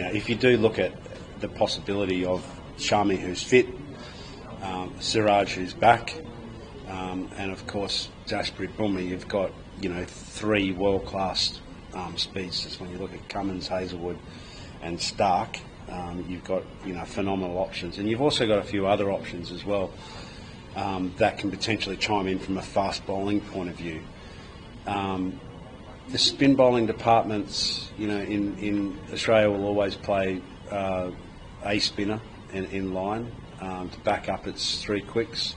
if you do look at the possibility of Shami, who's fit, Siraj, who's back, and of course Jasprit Bumrah, you've got 3 world-class speedsters. When you look at Cummins, Hazelwood, and Stark, you've got phenomenal options, and you've also got a few other options as well that can potentially chime in from a fast bowling point of view. The spin bowling departments, in Australia will always play a spinner in line to back up its 3 quicks.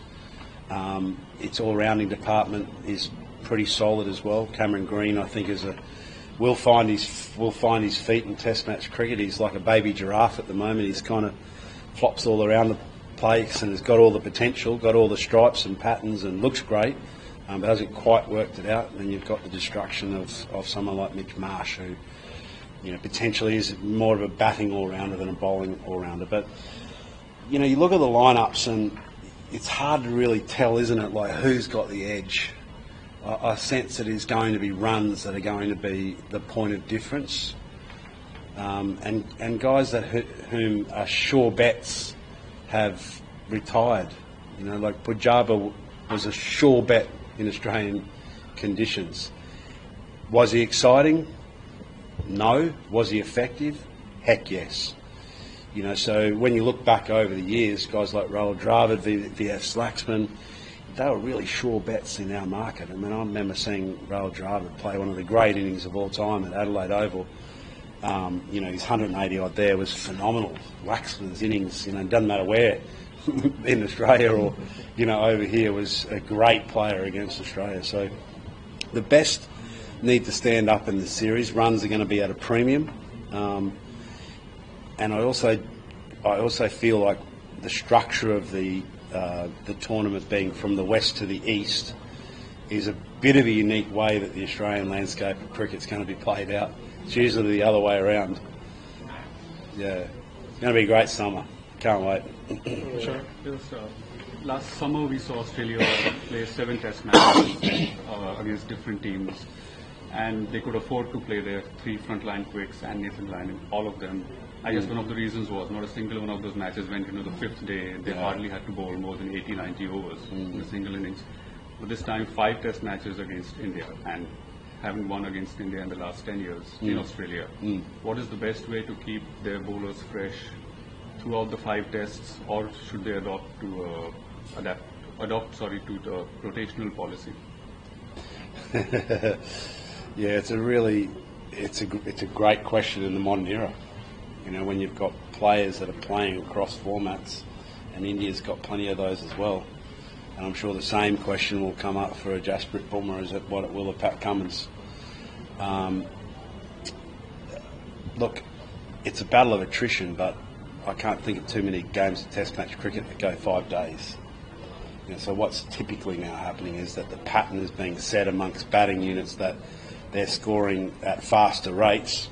Its all-rounding department is pretty solid as well. Cameron Green, I think, will find his feet in Test match cricket. He's like a baby giraffe at the moment. He's kind of flops all around the place and has got all the potential, got all the stripes and patterns, and looks great, but hasn't quite worked it out. And you've got the destruction of someone like Mitch Marsh, who potentially is more of a batting all-rounder than a bowling all-rounder. But you look at the lineups and it's hard to really tell, isn't it, like who's got the edge. I sense it is going to be runs that are going to be the point of difference, and guys whom are sure bets have retired. Like Pujaba was a sure bet in Australian conditions. Was he exciting? No. Was he effective? Heck yes. So when you look back over the years, guys like Rahul Dravid, V.F. Slaxman, they were really sure bets in our market. I mean, I remember seeing Rahul Dravid play one of the great innings of all time at Adelaide Oval. His 180 odd there was phenomenal. Waxman's innings, it doesn't matter where, in Australia or, over here, was a great player against Australia. So the best need to stand up in the series. Runs are going to be at a premium. And I also feel like the structure of the tournament being from the west to the east is a bit of a unique way that the Australian landscape of cricket's going to be played out. It's usually the other way around. Yeah, it's going to be a great summer. Can't wait. Sure. Last summer we saw Australia play 7 test matches against different teams, and they could afford to play their 3 frontline quicks and Nathan Lyon in all of them. I guess one of the reasons was not a single one of those matches went into the 5th day. They hardly had to bowl more than 80-90 overs in a single innings. But this time 5 test matches against India, and having won against India in the last 10 years in Australia. What is the best way to keep their bowlers fresh throughout the 5 tests, or should they adopt to the rotational policy? Yeah, it's a great question in the modern era. When you've got players that are playing across formats, and India's got plenty of those as well. And I'm sure the same question will come up for a Jasprit Bumrah as what it will of Pat Cummins. Look, it's a battle of attrition, but I can't think of too many games of Test match cricket that go 5 days. So what's typically now happening is that the pattern is being set amongst batting units that they're scoring at faster rates